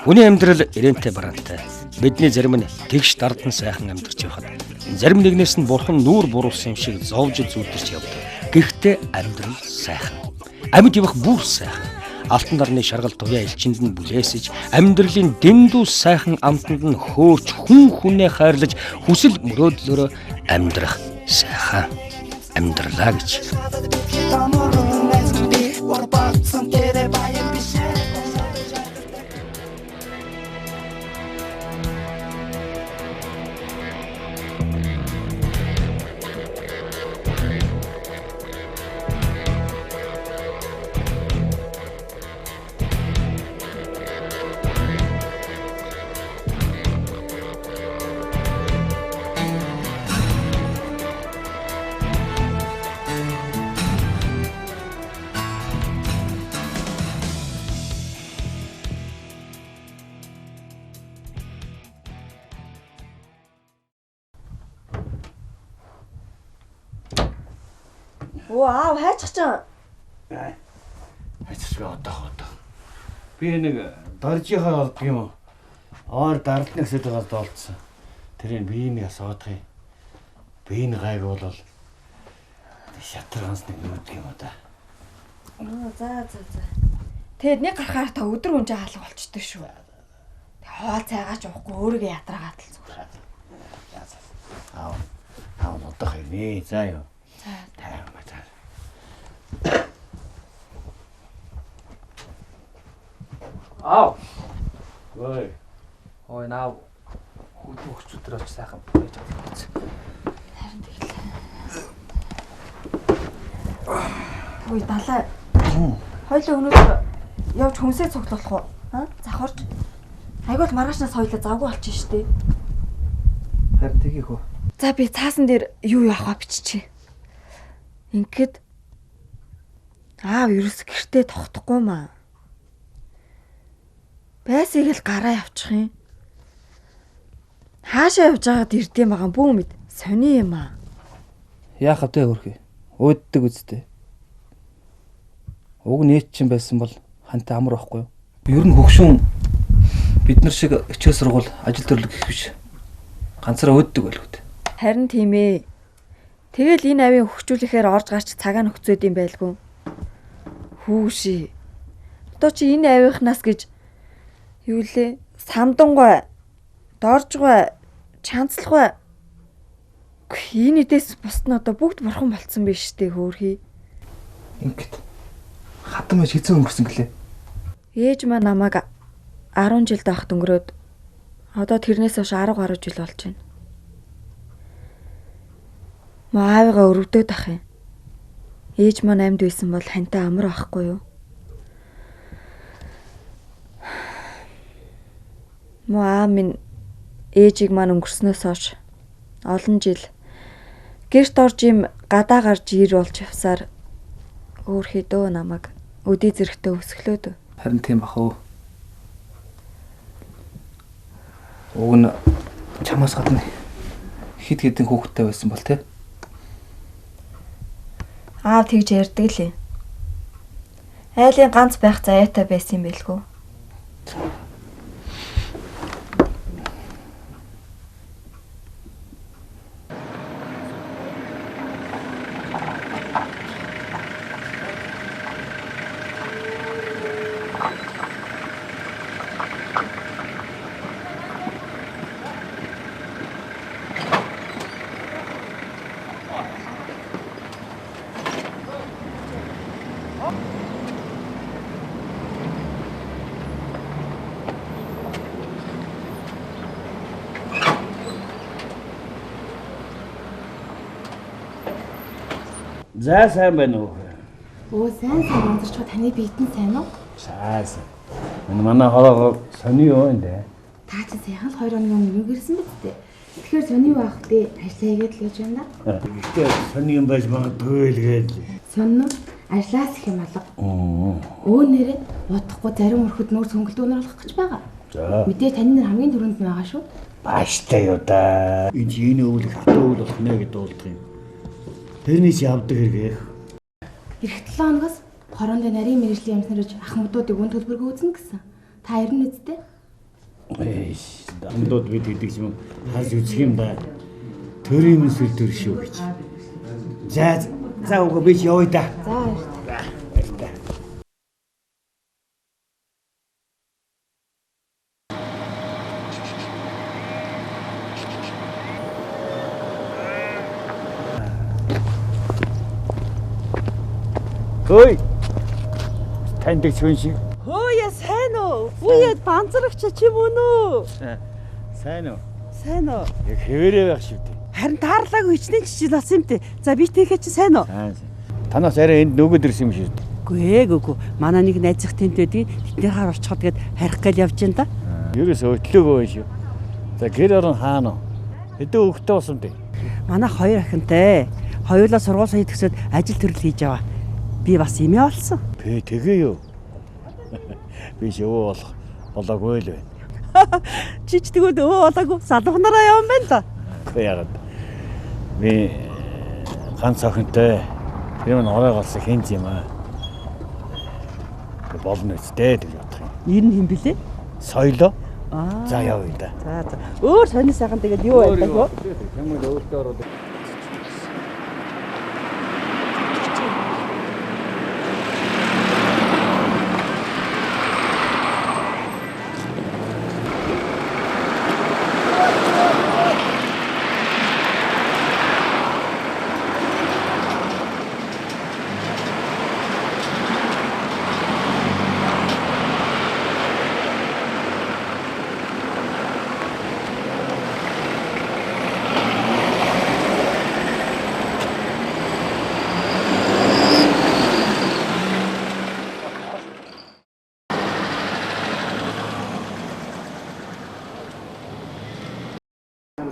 Хүний амьдрал ирэнтэй бараантай. Бидний зарим нь тэгш дардан сайхан амьдарч байхад зарим нэгнээс нь бурхан нүүр буруулсан юм шиг зовж зүудэрч явдаг. Гэхдээ амьдрал сайхан. Амьд явах бүр сайхан. Алтан дарны шаргал туяа элчинд нь бүлээсэж, амьдралын дэндүү сайхан амтанд нь хөөрч хүн хүнээ хайрлаж, хүсэл мөрөөдлөөрөө амьдрах сайхан амьдралаа гэж. Вау, хайчих чам. Хайчих одоо. Би нэг доржихаа болдг юм уу? Оор дарлны хэсэгээс доолцсон. Тэрийг биений асаадах юм. Биений гайг бол шатранс нэг нүдэг юм да. За. Тэгэд нэг гарахаар та өдөр үнжээ хаалга болчтой шүү. Тэг хоол цайгаач уухгүй өөрийгөө ядраагаад л зүгээр. Аа одоо хайрны. За юу. Тайван. Ой наа хөгч өдөр оч сайхан байж байгаа. Харин тэгэл. Ой далаа. Хойлоо өнөөдөр явж хүнсээ цуглуулах уу? Завхарч. Айгуул маргаашнаас хойлоо завгүй болчих штеп. Харин тгийх үү. За би цаасан дээр юу яахаа биччихье. Ингээд аав ерөөс гэртээ тогтохгүй маа. Байсыг л гараа явчих юм. Хаашаа явж байгаад ирдэм байгаа бүү мэд сони юм аа. Яах вэ хөрхий? Өөддөг үстэй. Уг нийт чинь байсан бол хантай амар байхгүй юу? Ер нь хөгшүүн бид нар шиг хичээл сургууль ажил төрлөг гэх биш. Ганцаараа өөддөг байлгүй дээ. Харин тийм ээ. Тэгэл энэ авийн хөгчүүлэхээр орж гарч цагаа нөхцөөд юм байлгүй. Хүүши. Одоо чи энэ авийнхнаас гэж юу лээ? Самдангой, доржгой, чанцлагой. Энэ эдээс бусд нь одоо бүгд бурхан болцсон биш үү хөөрхий. Ингээд хатан байж хэзээ өнгөрсөн гэлээ. Ээж маань намайг 10 жил байхад өнгөрөөд одоо тэрнээс хойш 10 гаруй жил болж байна. Маавыгаа өрөвдөд ах юм. Ээж маань амьд байсан бол хантай амар байхгүй юу? Маа минь ээжийг маань өнгөрснөөс хойш олон жил гэрт орж им гадаа гарч ир болж явсаар өөрхөдөө намайг өдий зэрэгтэй өсгөлөөд. Харин тийм ах уу. Уг нь чамаас гадна хид хідэн хүүхэдтэй байсан бол тэ? Аав тэгж ярьдаг лээ. Айлын ганц байх заяатай байсан юм бэлгүй. За сайн байна уу? Оо сайн мандарч таны биетэн сайн уу? Сайн. Манай хороо сони юу энэ? Та ч сайхан л 2 хоногийн өмнө гэрсэн биз дээ. Тэгэхээр сони юу аах вэ? Ажлаа хийгээд л гэж байна да. Гэхдээ сони юм байж магадгүй л гээд. Сонно ажлаас их юм алга. Өө нэрээ бодохгүй зарим өрхөд нөөц хөнгөлтөөнөр болох гэж байгаа. За. Мэдээ таны нэр хамгийн түрүүнд байгаа шүү. Бааштай юу да. Энэ өвлөх хатуу болох нэ гэдээ уулдах юм. Тэрнээс явдаг хэрэгээ. Ирэх 7 хоногоос хороонд нарийн мэрэгжлийн ямснарж ахмадуудыг үн төлбөргөө үзнэ гэсэн. Та ирнэ үсттэй? Амдууд бид гэдэг юм харж үзэх юм да. Төрийн сүл төр шүү гэж. За үгүй би ч явъя да. За. Хөөе. Таньдаг ч хүн шиг. Хөөе сайн уу? Үе банзрагч ч юм уу нөө? Сайн уу? Сайн уу? Яг хэвээрээ байх шиг дээ. Харин таарлаагүй хичнээн жижиг болсон юм те. За би тийхээ чи сайн уу? Сайн. Танаас арай энд нөгөөд ирсэн юм шиг. Гүгүй. Манай нэг найзах тент байдгийг тэднийхээ орчиход гээд харих гал явж байна да. Ерөөсөө өтлөөгөө шүү. За гэр орон хаана уу? Хэдэн хөвгтэй болсон дээ? Манай хоёр ахинтай. Хоёулаа сургууль сая төгсөөд ажил төрөл хийж аваа. Би бас эмээ болсон. Тэгээ юу? Би шивөө болоогүй л байна. Чич тэгвэл өө болоогүй салуух нараа явсан байна да. Яагаад? Би ганц охинтой. Би мань орой голсон хинж юм аа. Болно үстэй гэж бодох юм. Ер нь хэм блэ? Соёлоо. За явъя да. За. Өөр сонир сайхан тэгээд юу байлаа гоо? Ямар өөртөө ороод.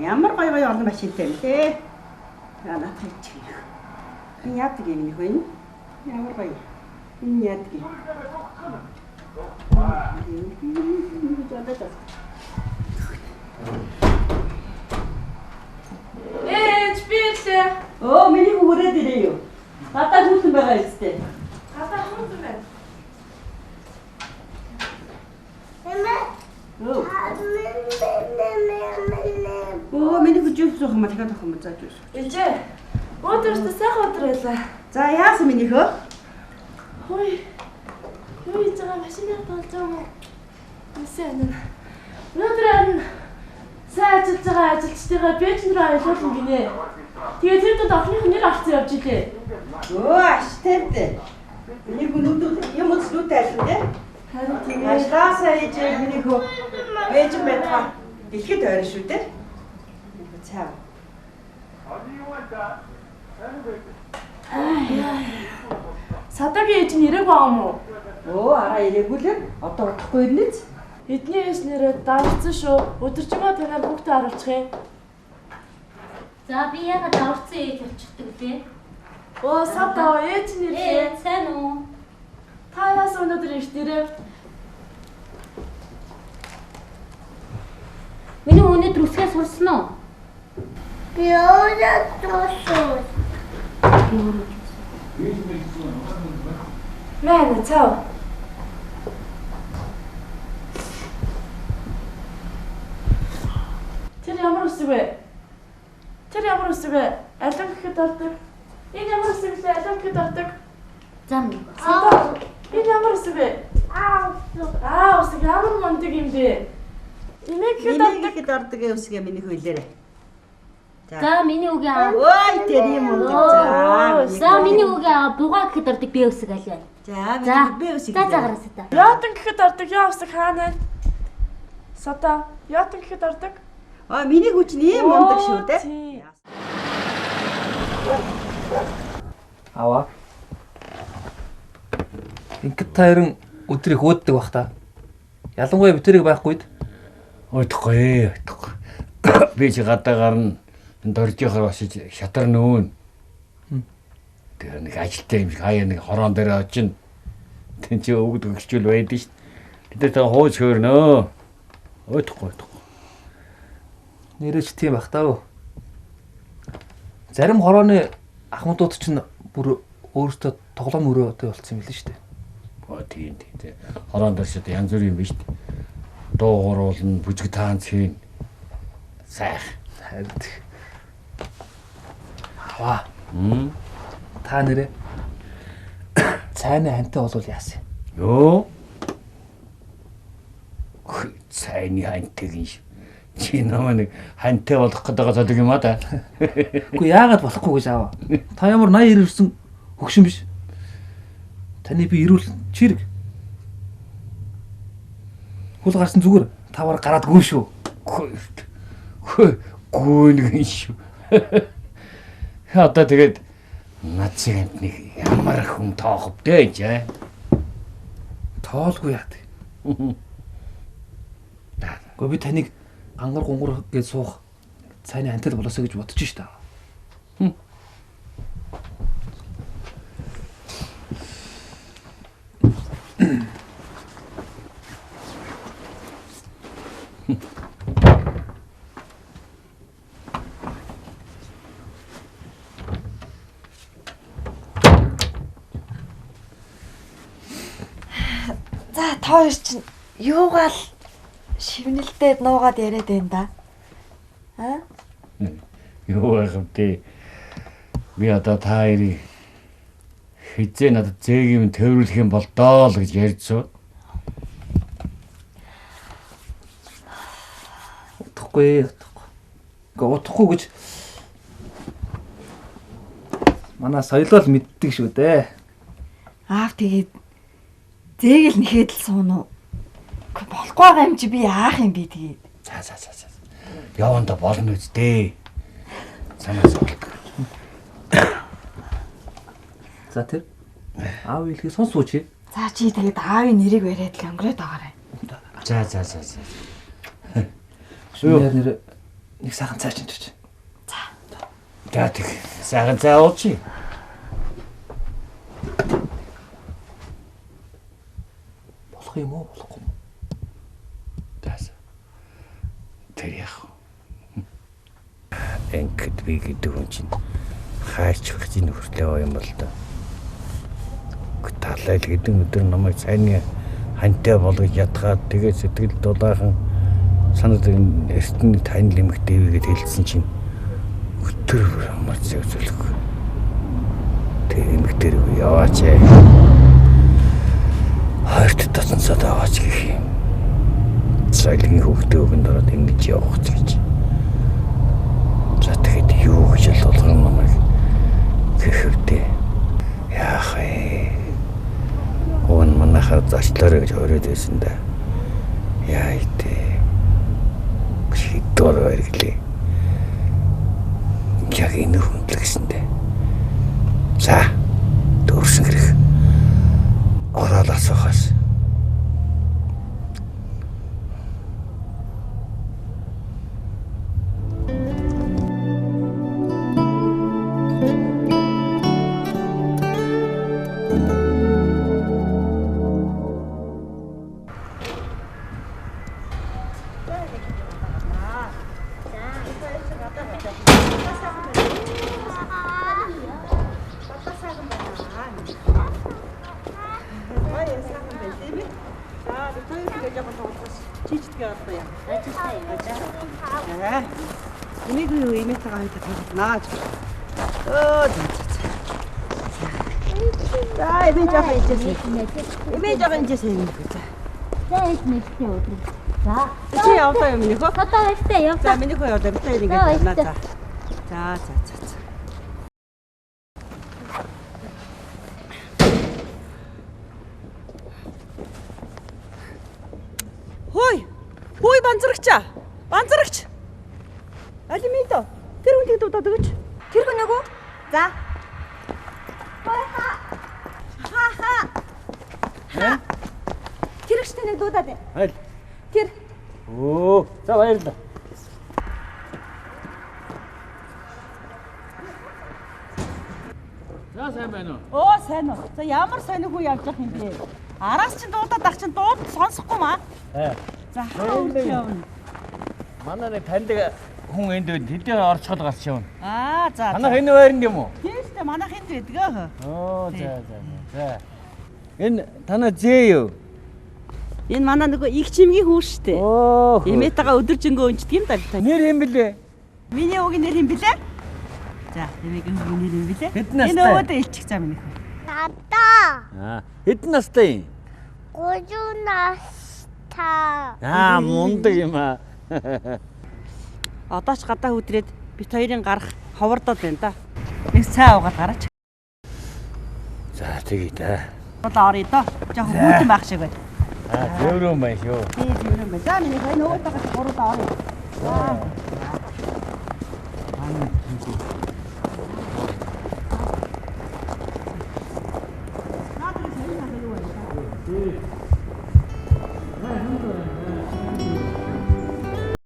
Ямар гоё олон машинтай юм те. Яа наадах чинь. Энэ яадаг юм нөх вэ? Ямар гоё. Энэ яадаг юм. Билээ. Оо миний хүрээд ирээ юу? Гадаа хүүхэн байгаа юм тест. Гадаа хүмүүс байна. Оо миний хүчтэй суух юм дахиад авах юм зааж юу. Ээжээ. Өдөртөө сайхан өдөр байлаа. За яасан минийхөө? Хөөе. Юу хийж байгаа машинаар болж байгаа юм уу? Үсэн. Өнөөдөр сайн ажиллаж байгаа ажилчдыгаа бэжнэр аялуулна гинэ. Тэгээ тэр дод охиных нэр авсан явж илээ. Оо аштайд. Миний өнөөдөр юм үзлүүтэй айлна те. Харин тийм. Ажлаасаа ээжээ минийхөө бэжэн байтгаа дэлхийд ойр шүү те. Цаа. Садагийн ээж нь ирэх байгаа юм уу? Оо араа ирээгүй л одоо удахгүй ирнэ. Эдний ээж нэрээ давцсан шүү. Өдөржингөө танаар бүгдээ харуулчих юм. За би яагаад даварцсан ээж болчихдаг вэ? Оо садаа ээж нэрээ. Сайн уу? Та яасан өнөөдөр ирэх нэрээ? Миний өнөөдөр үсгээ сурсан уу? Би өөрөө тусуу. Мэн цаа. Тэр ямар үсэг вэ? Тэр ямар үсэг вэ? Алин гэхэд ордог. Энэ ямар үсэг вэ? Алин гэхэд ордог. Зам. Садаа. Энэ ямар үсэг вэ? Үсэг ямар мундаг юм бэ? Энийг гэхэд ордог. Ихэд ордог үсгээ миний хөлөөрэй. За миний үгээ аа. Ой тэр юм уу. За миний үгээ аа бугаа гэхэд ордог би үсэг аль байна. За би үсэг. За гараас та. Яатан гэхэд ордог. Яа үсэг хаана вэ? Садаа. Яатан гэхэд ордог. Миний хүч нь ийм мундаг шүү дээ. Аваа. Ингээд таарын өдөр их өөддөг бах та. Ялангуяа битэрийг байхгүйд Ойдохгүй. Би чи гадаа гарна. Доржихоор босож шатар нөөн. Тэр нэг ажилтай юм шиг хаяа нэг хороон дээр очино. Тэн чи өвгд өгчүүл байдаг шүү. Тэдээ та хууч хөрнөө. Ойдохгүй. нэрэж тийм бах таа. Зарим хорооны Ахмадууд ч бүр өөртөө тоглоом өрөөтэй болцсон юм л шүү дээ. Тийм. Хорон дээр ч янз бүрийн юм биш үү? Дуу гуруулна, бүжиг таанц хийн. Сайх. Харин. Аваа. Та нэрээ цайны хантай болвол яасан? Йоо. Цайны хантайг юм шиг. Чи нэг хантай болох гэдэг зодог юм аа да. Үгүй яагаад болохгүй гэж аваа. Та ямар 80 ирсэн хөгшин биш. Таны би ирүүл чирэг. Хул гарсан зүгээр тавар гараад гүн шүү. Гүн шүү. Одоо тэгээд нацгийн амтныг ямар хүн тоохов дээ ч. Тоолгүй яа. Гэхдээ би таныг ангар гунгар гэж суух цайны хантай болоосоо гэж бодож штэ. За тоо чинь юугаал шивнэлдээ нуугаад яриад байна да. Аа? Юу гэвдээ би одоо та хоёрыг хизээ надад зээг юм төвөрлөх юм бол доо л гэж ярьдсуу. Утахгүй. Утахгүй гэж манай соёлол мэддэг шүү дээ. Аав тэгээд зээгэл нэхэд л суун уу? Болохгүй байгаа юм чи би яах юм бэ тэгээд. За. Яванда болно үсттэй. Санаас болдог. За тэр аав хэлхий сонсооч. За чи тэгээд аавын нэрийг бариад л өнгөрөөд байгаарай. За. Шүүр нэр нэг сайхан цай чинь. За тэг. Сайхан цай ууч. Болох юм уу? Болохгүй юм. Тас. Тэр яах вэ? Энгэд би гэдэг хүн чинь хайрч хөгжийн нөхөрлөө юм бол да. Талайл гэдэг өдөр намайг цайны хантай болгож ятгаад тэгээ сэтгэл дулаахан санаад эртний тань лимэгтэй гэд хэлсэн чинь өтөр амар зэвзүүлэх. Тэр эмэгтэй рүү яваач. Хайрт татансаад аваач гэх юм. Цайлгийн хөвгтөө өгөн дороод ингэж явах гэж. За тэгэхэд юу гэж л болгоно намайг гэхвдээ. Яах вэ? Уун манайхаар зачлаарэ гэж ороод байсан да. Яа итэ. Шийдвэр хэрэглээ. Яг энэ хүндлэг гэсэндээ. За дөрсөн хэрэг. Ороод асуухаас. Энийг юу имэттэйгээ хамтаа тоглоно. За эми жоохон ичээсэй. Эми жоохон ичээсэй юм гэж. За их нэгтэй өдөр. За. Чи явдаа юм нөхөө. Одоо хэлтэй яв. За миний хөө явдаа битээ ингэ байна. За. Хөөе банзрагчаа. Банзрагч. Алимидо. Тэр хүнийг дуудаад өгөөч. Тэр хүн нөгөө? За. Ха. Тэр ихтэй нэг дуудаад байна. Аль. Тэр. Оо, за баярлалаа. За сайн байна уу? Оо сайн уу. За ямар сайн хүн явж байгаа юм бэ? Араас чинь дуудаад ах чинь дууд сонсохгүй маа. За явна. Манай нэг таньдаг хүн энд тэдний орцгол гарч явна. За. Манай энэ байранд юм уу? Тийм шүү Тэ манайх энд байдаг. Оо за. Энэ танаа зээ юу? Энэ манай нөгөө их чимгийн хүү штэ. Оо. Эмээтэйгээ өдөржингөө өнчдөг юм даа. Нэр юм блэ? Миний уугийн нэр юм блэ? За, эмээгийн уугийн нэр юм блэ? Хэдэн настай? Энэ өвөдөө илчих цаа минийх. Надаа. Хэдэн настай юм? 30 настай. Мундаг юм аа. Одоо ч гадаа хөдрээд бит хоёрын гарах ховордоод байна да. Нэг цай уугаад гараач. За тэгье та. Одоо орё доо. Жохоо хүүтэн байх шиг байна. Зөөрөн байна шүү. Тийм юм байна. За миний хоёр нөгөөтэйгээ гуруулаа орё.